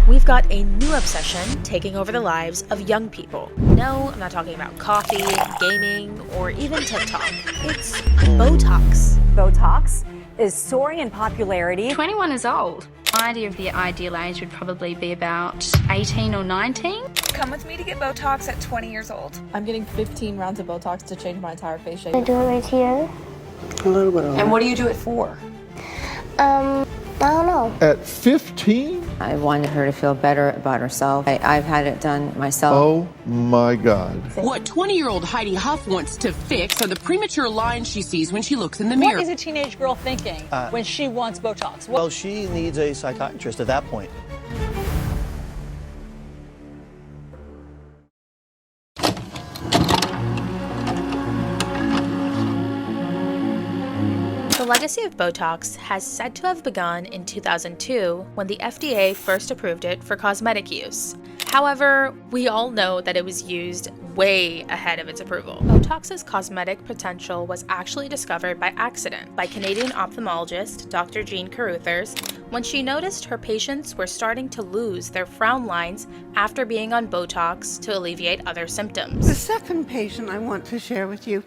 we've got a new obsession taking over the lives of young people. No, I'm not talking about coffee, gaming, or even TikTok. It's Botox. Botox is soaring in popularity. 21 is old. My idea of the ideal age would probably be about 18 or 19. Come with me to get Botox at 20 years old. I'm getting 15 rounds of Botox to change my entire face shape. I do it right here. A little bit. And what do you do it for? I don't know. At 15? I wanted her to feel better about herself. I've had it done myself. Oh my God. What 20-year-old Heidi Huff wants to fix are the premature lines she sees when she looks in the mirror. What is a teenage girl thinking when she wants Botox? Well, she needs a psychiatrist at that point. The legacy of Botox has said to have begun in 2002 when the FDA first approved it for cosmetic use. However, we all know that it was used way ahead of its approval. Botox's cosmetic potential was actually discovered by accident by Canadian ophthalmologist Dr. Jean Carruthers when she noticed her patients were starting to lose their frown lines after being on Botox to alleviate other symptoms. The second patient I want to share with you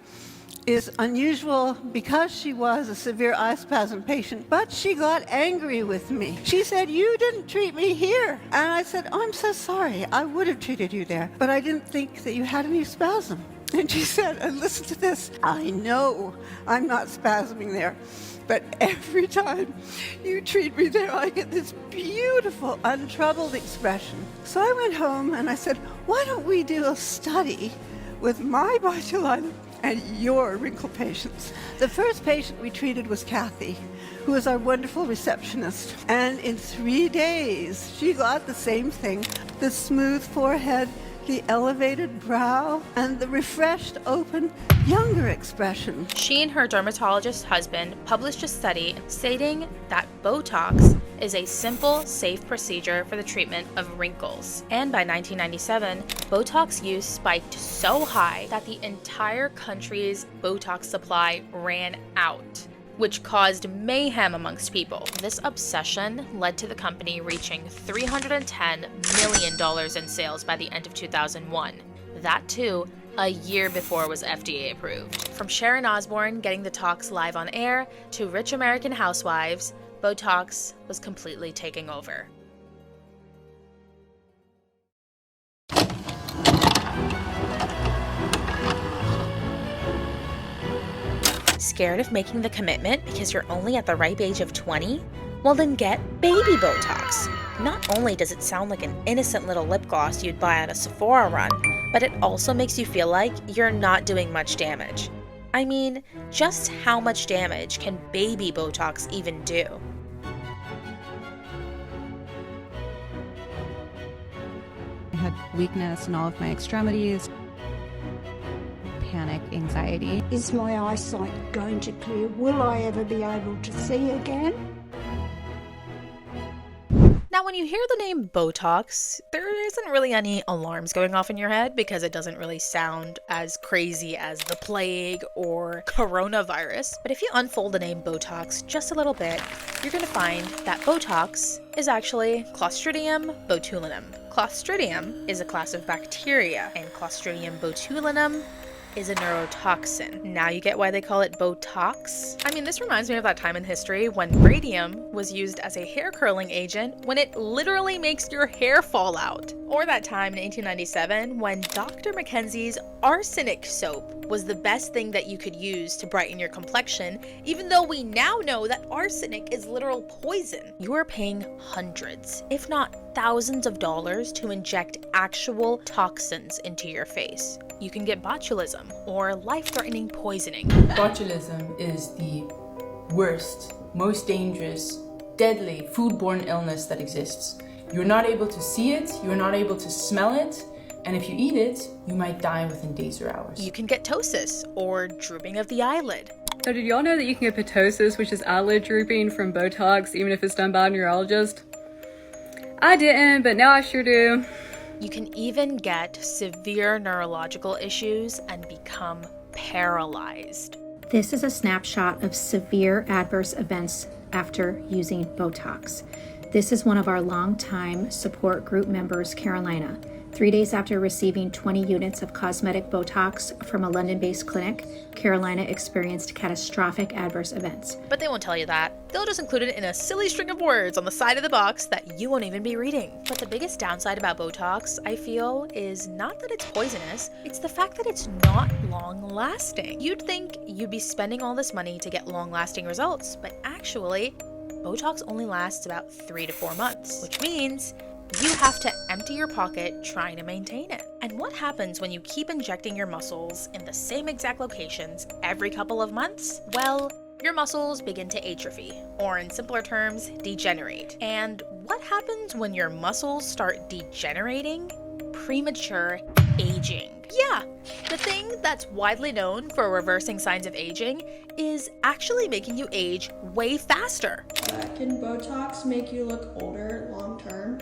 is unusual because she was a severe eye spasm patient, but she got angry with me. She said, "You didn't treat me here." And I said, "Oh, I'm so sorry. I would have treated you there, but I didn't think that you had any spasm." And she said, and listen to this, "I know I'm not spasming there, but every time you treat me there, I get this beautiful, untroubled expression." So I went home and I said, "Why don't we do a study with my botulinum and your wrinkle patients?" The first patient we treated was Kathy, who was our wonderful receptionist. And in 3 days, she got the same thing: the smooth forehead, the elevated brow, and the refreshed, open, younger expression. She and her dermatologist husband published a study stating that Botox is a simple, safe procedure for the treatment of wrinkles. And by 1997, Botox use spiked so high that the entire country's Botox supply ran out, which caused mayhem amongst people. This obsession led to the company reaching $310 million in sales by the end of 2001. That too, a year before it was FDA approved. From Sharon Osbourne getting the talks live on air to rich American housewives, Botox was completely taking over. Scared of making the commitment because you're only at the ripe age of 20? Well then get baby Botox. Not only does it sound like an innocent little lip gloss you'd buy at a Sephora run, but it also makes you feel like you're not doing much damage. I mean, just how much damage can baby Botox even do? I had weakness in all of my extremities, panic, anxiety. Is my eyesight going to clear? Will I ever be able to see again? Now, when you hear the name Botox, there isn't really any alarms going off in your head because it doesn't really sound as crazy as the plague or coronavirus. But if you unfold the name Botox just a little bit, you're going to find that Botox is actually Clostridium botulinum. Clostridium is a class of bacteria, and Clostridium botulinum is a neurotoxin. Now you get why they call it Botox? I mean, this reminds me of that time in history when radium was used as a hair curling agent when it literally makes your hair fall out. Or that time in 1897 when Dr. Mackenzie's arsenic soap was the best thing that you could use to brighten your complexion, even though we now know that arsenic is literal poison. You are paying hundreds, if not thousands of dollars to inject actual toxins into your face. You can get botulism or life-threatening poisoning. Botulism is the worst, most dangerous, deadly foodborne illness that exists. You're not able to see it, you're not able to smell it, and if you eat it, you might die within days or hours. You can get ptosis or drooping of the eyelid. So did y'all know that you can get ptosis, which is eyelid drooping, from Botox, even if it's done by a neurologist? I didn't, but now I sure do. You can even get severe neurological issues and become paralyzed. This is a snapshot of severe adverse events after using Botox. This is one of our longtime support group members, Carolina. 3 days after receiving 20 units of cosmetic Botox from a London-based clinic, Carolina experienced catastrophic adverse events. But they won't tell you that. They'll just include it in a silly string of words on the side of the box that you won't even be reading. But the biggest downside about Botox, I feel, is not that it's poisonous, it's the fact that it's not long-lasting. You'd think you'd be spending all this money to get long-lasting results, but actually, Botox only lasts about 3 to 4 months, which means you have to empty your pocket trying to maintain it. And what happens when you keep injecting your muscles in the same exact locations every couple of months? Well, your muscles begin to atrophy, or in simpler terms, degenerate. And what happens when your muscles start degenerating? Premature aging. Yeah, the thing that's widely known for reversing signs of aging is actually making you age way faster. Can Botox make you look older long term?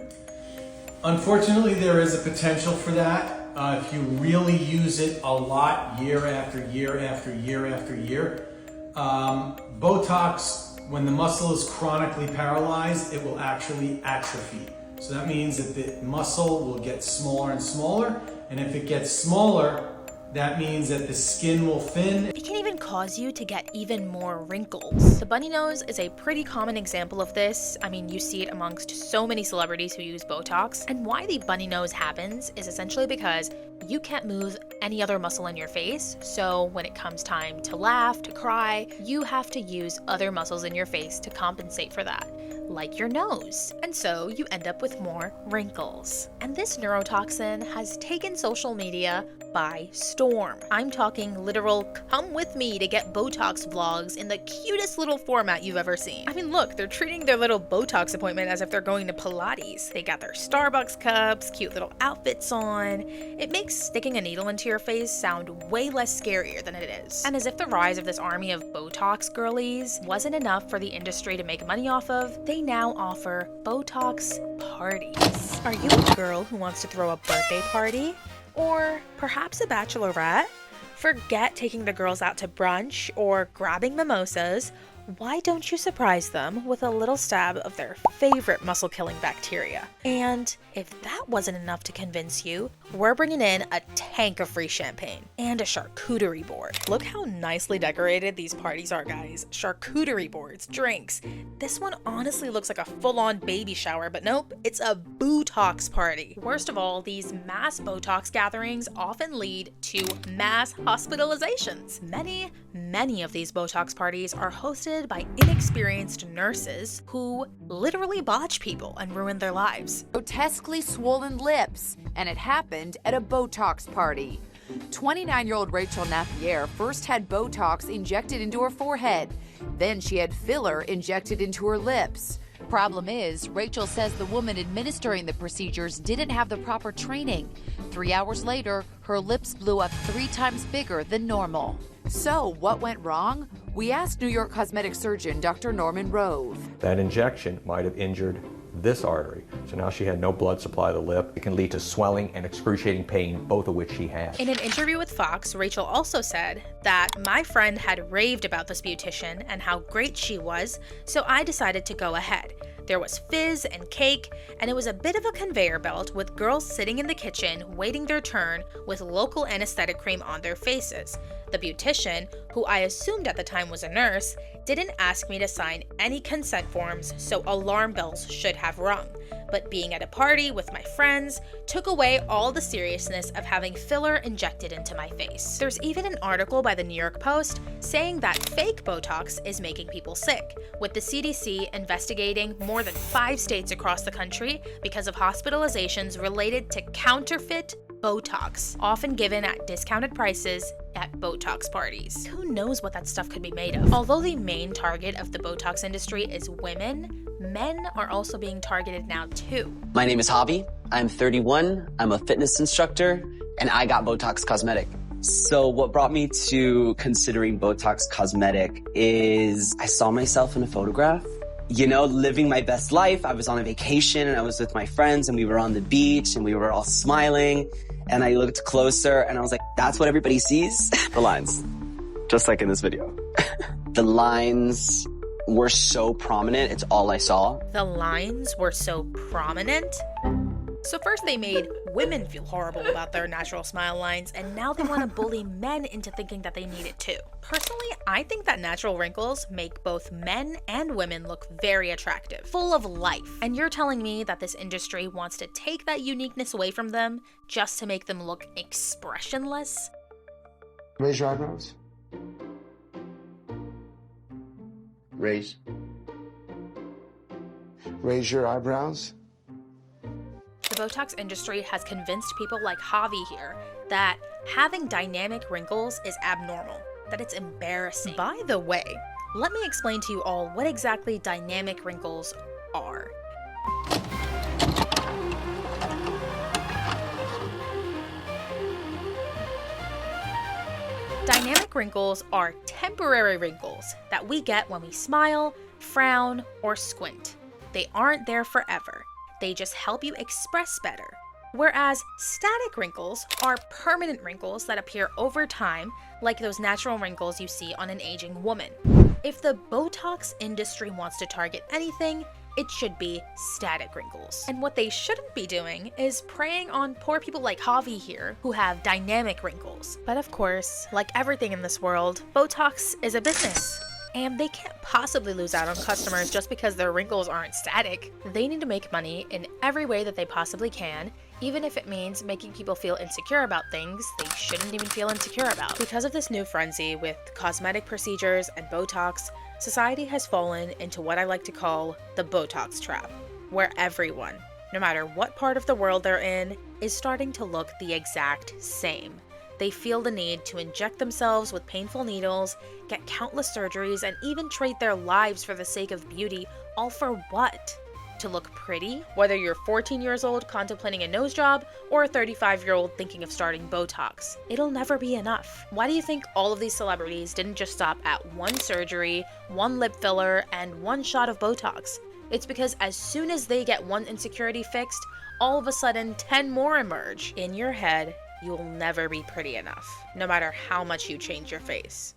Unfortunately, there is a potential for that. If you really use it a lot, year after year after year after year. Botox, when the muscle is chronically paralyzed, it will actually atrophy. So that means that the muscle will get smaller and smaller, and if it gets smaller, that means that the skin will thin. It can even cause you to get even more wrinkles. The bunny nose is a pretty common example of this. I mean, you see it amongst so many celebrities who use Botox. And why the bunny nose happens is essentially because you can't move any other muscle in your face. So when it comes time to laugh, to cry, you have to use other muscles in your face to compensate for that, like your nose. And so you end up with more wrinkles. And this neurotoxin has taken social media by storm. I'm talking literal come with me to get Botox vlogs in the cutest little format you've ever seen. I mean, look, they're treating their little Botox appointment as if they're going to Pilates. They got their Starbucks cups, cute little outfits on. It makes sticking a needle into your face sound way less scarier than it is. And as if the rise of this army of Botox girlies wasn't enough for the industry to make money off of, they now offer Botox parties. Are you a girl who wants to throw a birthday party? Or perhaps a bachelorette? Forget taking the girls out to brunch or grabbing mimosas. Why don't you surprise them with a little stab of their favorite muscle-killing bacteria? And if that wasn't enough to convince you, we're bringing in a tank of free champagne and a charcuterie board. Look how nicely decorated these parties are, guys. Charcuterie boards, drinks. This one honestly looks like a full-on baby shower, but nope, it's a Botox party. Worst of all, these mass Botox gatherings often lead to mass hospitalizations. Many of these Botox parties are hosted by inexperienced nurses who literally botch people and ruin their lives. Grotesquely swollen lips, and it happened at a Botox party. 29-year-old Rachel Napier first had Botox injected into her forehead. Then she had filler injected into her lips. Problem is, Rachel says the woman administering the procedures didn't have the proper training. 3 hours later, her lips blew up 3 times bigger than normal. So, what went wrong? We asked New York cosmetic surgeon Dr. Norman Rove. That injection might have injured this artery. So now she had no blood supply to the lip. It can lead to swelling and excruciating pain, both of which she had. In an interview with Fox, Rachel also said that my friend had raved about this beautician and how great she was, so I decided to go ahead. There was fizz and cake, and it was a bit of a conveyor belt with girls sitting in the kitchen waiting their turn with local anesthetic cream on their faces. The beautician, who I assumed at the time was a nurse, didn't ask me to sign any consent forms, so alarm bells should have rung. But being at a party with my friends took away all the seriousness of having filler injected into my face. There's even an article by the New York Post saying that fake Botox is making people sick, with the CDC investigating more than 5 states across the country because of hospitalizations related to counterfeit Botox, often given at discounted prices at Botox parties. Who knows what that stuff could be made of? Although the main target of the Botox industry is women, men are also being targeted now too. My name is Javi. I'm 31. I'm a fitness instructor, and I got Botox Cosmetic. So what brought me to considering Botox Cosmetic is I saw myself in a photograph. You know, living my best life. I was on a vacation and I was with my friends and we were on the beach and we were all smiling. And I looked closer and I was like, that's what everybody sees? The lines. Just like in this video. The lines were so prominent, it's all I saw. The lines were so prominent? So first they made women feel horrible about their natural smile lines, and now they want to bully men into thinking that they need it too. Personally, I think that natural wrinkles make both men and women look very attractive, full of life. And you're telling me that this industry wants to take that uniqueness away from them just to make them look expressionless? Raise your eyebrows. Raise. Raise your eyebrows. The Botox industry has convinced people like Javi here that having dynamic wrinkles is abnormal, that it's embarrassing. By the way, let me explain to you all what exactly dynamic wrinkles are. Dynamic wrinkles are temporary wrinkles that we get when we smile, frown, or squint. They aren't there forever. They just help you express better. Whereas static wrinkles are permanent wrinkles that appear over time, like those natural wrinkles you see on an aging woman. If the Botox industry wants to target anything, it should be static wrinkles. And what they shouldn't be doing is preying on poor people like Javi here who have dynamic wrinkles. But of course, like everything in this world, Botox is a business. And they can't possibly lose out on customers just because their wrinkles aren't static. They need to make money in every way that they possibly can, even if it means making people feel insecure about things they shouldn't even feel insecure about. Because of this new frenzy with cosmetic procedures and Botox, society has fallen into what I like to call the Botox trap, where everyone, no matter what part of the world they're in, is starting to look the exact same. They feel the need to inject themselves with painful needles, get countless surgeries, and even trade their lives for the sake of beauty, all for what? To look pretty? Whether you're 14 years old contemplating a nose job, or a 35-year-old thinking of starting Botox, it'll never be enough. Why do you think all of these celebrities didn't just stop at one surgery, one lip filler, and one shot of Botox? It's because as soon as they get one insecurity fixed, all of a sudden 10 more emerge. In your head, you'll never be pretty enough, no matter how much you change your face.